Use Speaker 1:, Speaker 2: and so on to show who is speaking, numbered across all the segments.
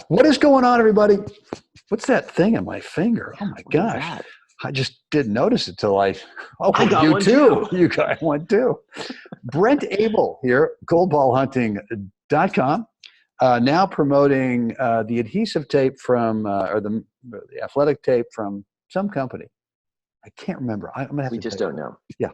Speaker 1: What is going on, everybody? What's that thing on my finger? Oh my gosh. I just didn't notice it till I
Speaker 2: got
Speaker 1: you
Speaker 2: one
Speaker 1: too. You got one too. Brent Abel here, goldballhunting.com. Now promoting the adhesive tape from, or the athletic tape from some company. I can't remember. I'm gonna have
Speaker 2: We
Speaker 1: to
Speaker 2: just don't know.
Speaker 1: Yeah.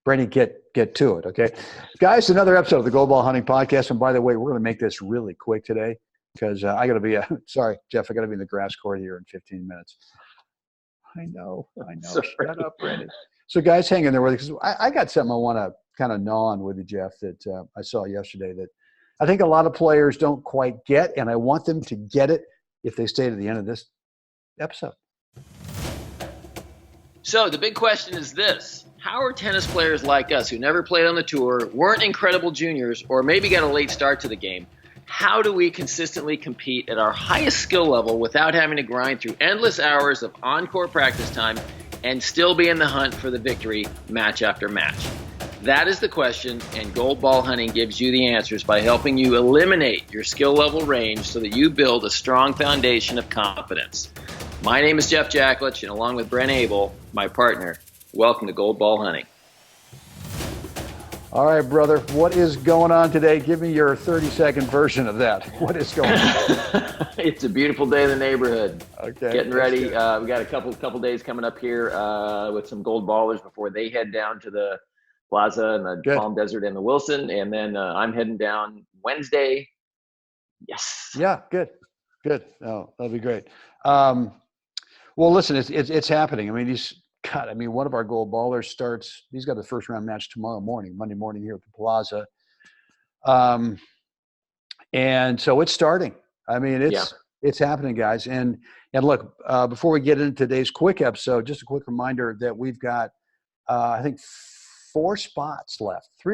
Speaker 1: Brady, get to it, okay? Guys, another episode of the Gold Ball Hunting Podcast. And by the way, we're going to make this really quick today because I got to be, sorry, Jeff, I got to be in the grass court here in 15 minutes. I know.
Speaker 2: Sorry.
Speaker 1: Shut up, Brady. So guys, hang in there with me because I got something I want to kind of gnaw on with you, Jeff, that I saw yesterday that I think a lot of players don't quite get, and I want them to get it if they stay to the end of this episode.
Speaker 2: So the big question is this. How are tennis players like us who never played on the tour, weren't incredible juniors, or maybe got a late start to the game, how do we consistently compete at our highest skill level without having to grind through endless hours of on-court practice time and still be in the hunt for the victory match after match? That is the question, and Gold Ball Hunting gives you the answers by helping you eliminate your skill level range so that you build a strong foundation of confidence. My name is Jeff Jacklich, and along with Brent Abel, my partner, welcome to Gold Ball Hunting.
Speaker 1: All right, brother. What is going on today? Give me your 30-second version of that. What is going on?
Speaker 2: It's a beautiful day in the neighborhood.
Speaker 1: Okay.
Speaker 2: Getting ready. We got a couple days coming up here with some gold ballers before they head down to the Plaza and the Palm Desert and the Wilson. And then I'm heading down Wednesday. Yes.
Speaker 1: Yeah, good. Oh, that'll be great. Well, listen, it's happening. I mean, one of our gold ballers starts. He's got the first round match Monday morning here at the Plaza, and so it's starting. I mean, it's happening, guys. And look, before we get into today's quick episode, just a quick reminder that we've got, I think, 3 or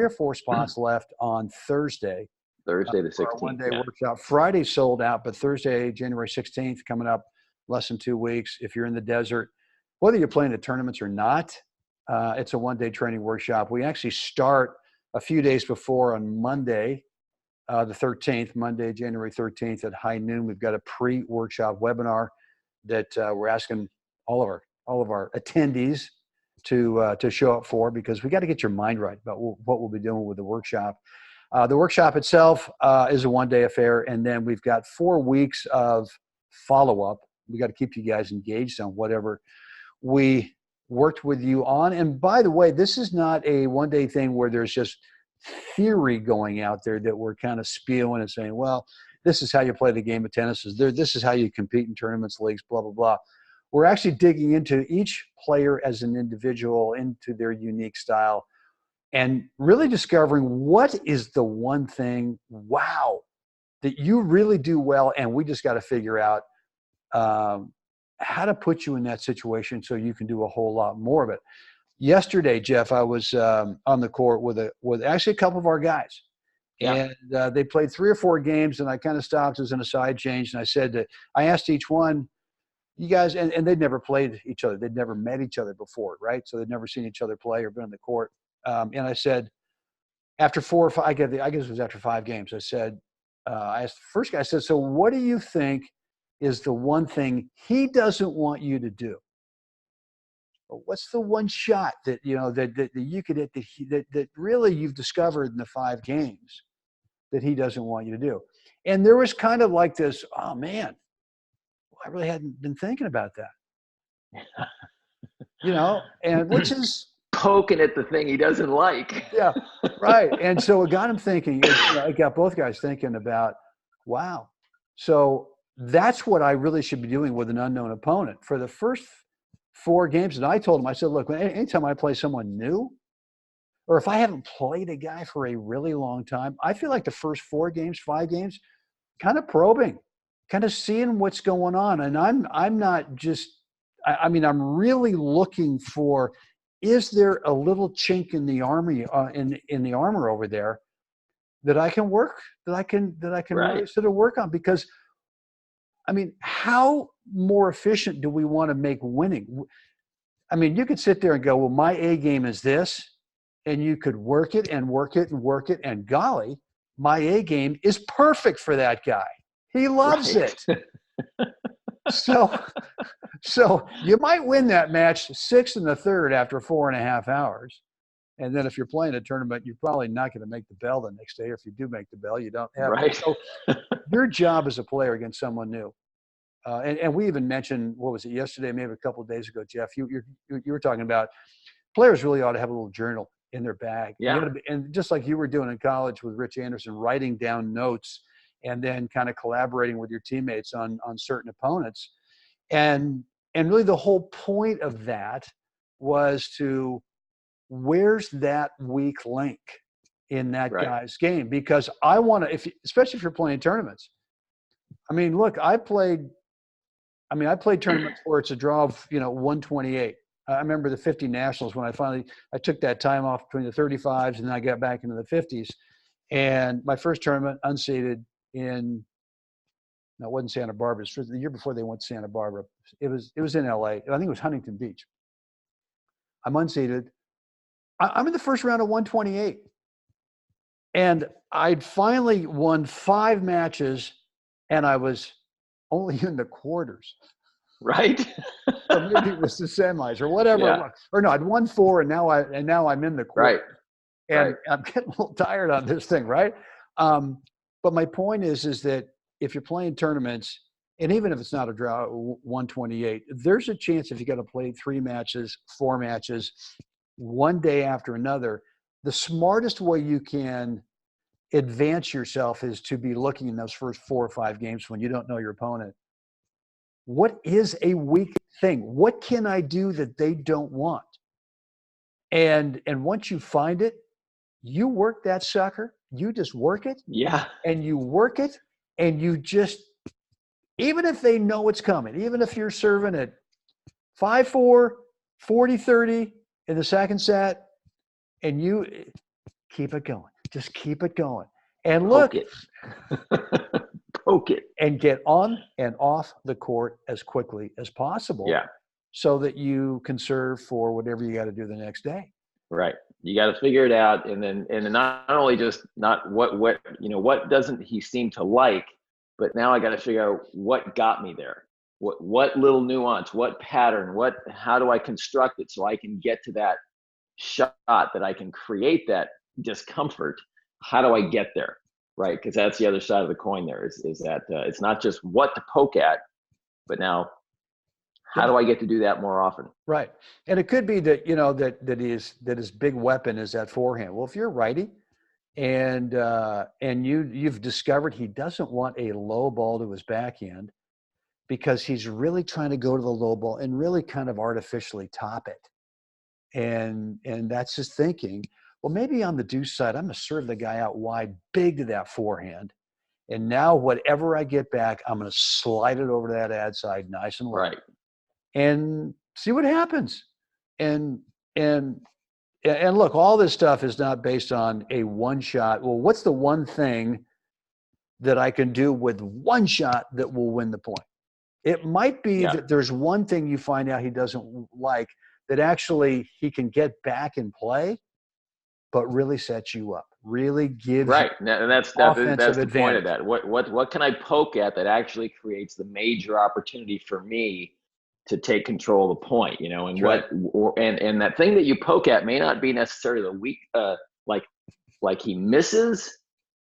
Speaker 1: 4 spots left on Thursday.
Speaker 2: Thursday the 16th.
Speaker 1: One-day workshop. Friday sold out, but Thursday, January 16th, coming up. Less than 2 weeks. If you're in the desert, whether you're playing the tournaments or not, it's a one-day training workshop. We actually start a few days before on Monday, the 13th, Monday, January 13th at high noon. We've got a pre-workshop webinar that we're asking all of our attendees to show up for, because we got to get your mind right about what we'll be doing with the workshop. The workshop itself is a one-day affair, and then we've got 4 weeks of follow-up. We got to keep you guys engaged on whatever we worked with you on. And by the way, this is not a one-day thing where there's just theory going out there that we're kind of spewing and saying, well, this is how you play the game of tennis. This is how you compete in tournaments, leagues, blah, blah, blah. We're actually digging into each player as an individual, into their unique style, and really discovering what is the one thing, that you really do well, and we just got to figure out how to put you in that situation so you can do a whole lot more of it. Yesterday, Jeff, I was on the court with actually a couple of our guys, and they played 3 or 4 games, and I kind of stopped as an aside change, and I asked each one, you guys, and they'd never played each other, they'd never met each other before, right? So they'd never seen each other play or been on the court, and I said, after 4 or 5, I guess it was after 5 games, I said, I asked the first guy, I said, so what do you think is the one thing he doesn't want you to do? Or what's the one shot that that you could hit that really you've discovered in the 5 games that he doesn't want you to do? And there was kind of like this, oh man, I really hadn't been thinking about that. And which is
Speaker 2: poking at the thing he doesn't like.
Speaker 1: Yeah, right. And so it got him thinking. It got both guys thinking about, wow. So that's what I really should be doing with an unknown opponent for the first 4 games. And I told him, I said, look, anytime I play someone new, or if I haven't played a guy for a really long time, I feel like the first 4 games, 5 games, kind of probing, kind of seeing what's going on. And I'm not just, I'm really looking for, is there a little chink in the army, in the armor over there that I can work, that I can really sort of work on? Because how more efficient do we want to make winning? You could sit there and go, well, my A game is this, and you could work it and work it and work it, and golly, my A game is perfect for that guy. He loves it. So you might win that match 6 in the third after 4.5 hours. And then if you're playing a tournament, you're probably not going to make the bell the next day. Or if you do make the bell, you don't have it. So your job as a player against someone new. And we even mentioned, what was it, yesterday, maybe a couple of days ago, Jeff, you were talking about players really ought to have a little journal in their bag.
Speaker 2: Yeah.
Speaker 1: And just like you were doing in college with Rich Anderson, writing down notes and then kind of collaborating with your teammates on certain opponents. And really the whole point of that was to, where's that weak link in that guy's game? Because I want to, especially if you're playing tournaments. I mean, look, I played tournaments where it's a draw of, 128. I remember the 50 Nationals when I took that time off between the 35s and then I got back into the 50s. And my first tournament unseeded it wasn't Santa Barbara. It was the year before they went to Santa Barbara. It was in LA. I think it was Huntington Beach. I'm unseeded. I'm in the first round of 128. And I'd finally won 5 matches and I was only in the quarters.
Speaker 2: Right.
Speaker 1: Or maybe it was the semis or whatever it was. Or no, I'd won 4 and now I'm in the quarters.
Speaker 2: Right.
Speaker 1: And I'm getting a little tired on this thing, right? But my point is that if you're playing tournaments, and even if it's not a draw, 128, there's a chance if you got to play 3 matches, 4 matches, one day after another, the smartest way you can advance yourself is to be looking in those first 4 or 5 games when you don't know your opponent. What is a weak thing? What can I do that they don't want? And once you find it, you work that sucker. You just work it.
Speaker 2: Yeah.
Speaker 1: And you work it, and you just, even if they know it's coming, even if you're serving at 5-4, 40-30 in the second set, and you keep it going. Just keep it going. And look.
Speaker 2: Poke it. Poke it.
Speaker 1: And get on and off the court as quickly as possible.
Speaker 2: Yeah.
Speaker 1: So that you can serve for whatever you got to do the next day.
Speaker 2: Right. You got to figure it out. And then not only just not what doesn't he seem to like, but now I got to figure out what got me there. What little nuance, what pattern, how do I construct it so I can get to that shot, that I can create that discomfort? How do I get there? Right. Because that's the other side of the coin there is that it's not just what to poke at, but now how do I get to do that more often? Right.
Speaker 1: And it could be that, that his big weapon is that forehand. Well, if you're righty and you've discovered he doesn't want a low ball to his backhand because he's really trying to go to the low ball and really kind of artificially top it. And that's his thinking. Well, maybe on the deuce side, I'm going to serve the guy out wide, big to that forehand. And now whatever I get back, I'm going to slide it over to that ad side nice and low.
Speaker 2: Right.
Speaker 1: And see what happens. And look, all this stuff is not based on a one shot. Well, what's the one thing that I can do with one shot that will win the point? It might be that there's one thing you find out he doesn't like that actually he can get back and play, but really sets you up, really gives
Speaker 2: right.
Speaker 1: you
Speaker 2: And that's the point of that. What can I poke at that actually creates the major opportunity for me to take control of the point, and
Speaker 1: right.
Speaker 2: and that thing that you poke at may not be necessarily the weak, like he misses,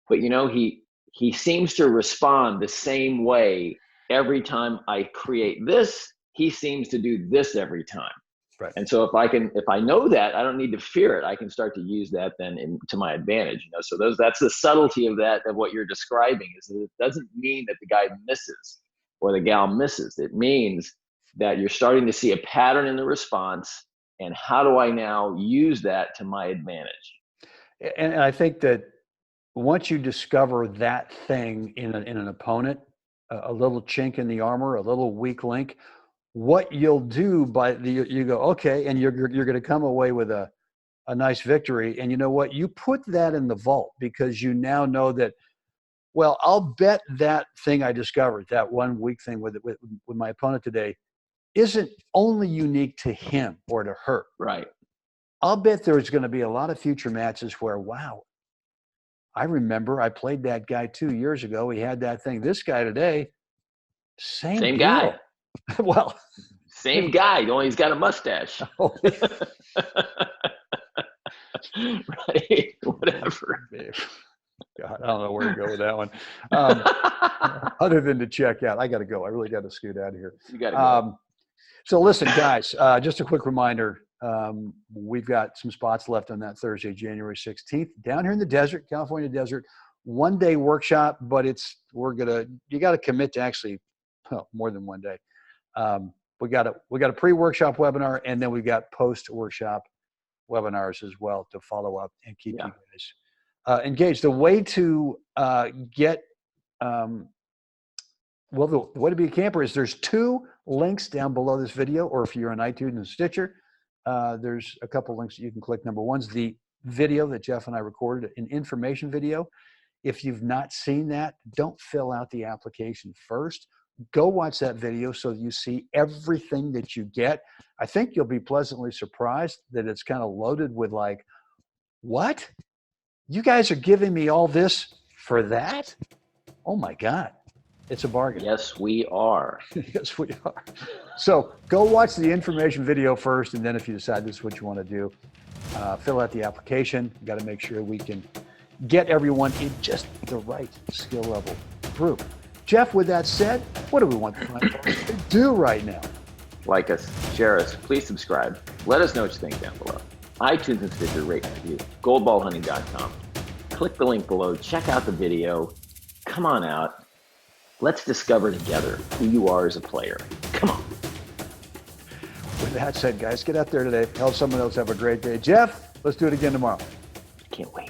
Speaker 2: but he seems to respond the same way every time I create this. He seems to do this every time.
Speaker 1: Right.
Speaker 2: And so if I know that, I don't need to fear it. I can start to use that then to my advantage. So that's the subtlety of that, of what you're describing, is that it doesn't mean that the guy misses or the gal misses. It means that you're starting to see a pattern in the response, and how do I now use that to my advantage?
Speaker 1: And I think that once you discover that thing in an opponent, a little chink in the armor, a little weak link, what you'll do you go, okay, and you're going to come away with a nice victory. And you know what? You put that in the vault because you now know that, well, I'll bet that thing I discovered, that one weak thing with my opponent today, isn't only unique to him or to her.
Speaker 2: Right.
Speaker 1: I'll bet there's going to be a lot of future matches where, wow, I remember I played that guy 2 years ago. He had that thing. This guy today, same deal.
Speaker 2: Guy.
Speaker 1: Well,
Speaker 2: same guy, only he's got a mustache. Right? Whatever.
Speaker 1: God, I don't know where to go with that one. Other than to check out. I got to go. I really got to scoot out of here.
Speaker 2: You got to go.
Speaker 1: So listen, guys, just a quick reminder. We've got some spots left on that Thursday, January 16th, down here in the desert, California desert, 1-day workshop, but you got to commit to actually more than 1 day. We got a pre-workshop webinar, and then we've got post-workshop webinars as well to follow up and keep you guys engaged. The way to get the way to be a camper is there's 2 links down below this video, or if you're on iTunes and Stitcher, there's a couple links that you can click. Number one's the video that Jeff and I recorded, an information video. If you've not seen that, don't fill out the application first. Go watch that video so you see everything that you get. I think you'll be pleasantly surprised that it's kind of loaded with like, what? You guys are giving me all this for that? Oh my God. It's a bargain.
Speaker 2: Yes, we are.
Speaker 1: Yes, we are. So go watch the information video first, and then if you decide this is what you want to do, fill out the application. Got to make sure we can get everyone in just the right skill level group. Jeff, with that said, what do we want the fine folks to do right now?
Speaker 2: Like us, share us, please subscribe. Let us know what you think down below. iTunes and Stitcher, rate and review. Goldballhunting.com. Click the link below. Check out the video. Come on out. Let's discover together who you are as a player. Come on.
Speaker 1: With that said, guys, get out there today. Help someone else have a great day. Jeff, let's do it again tomorrow.
Speaker 2: Can't wait.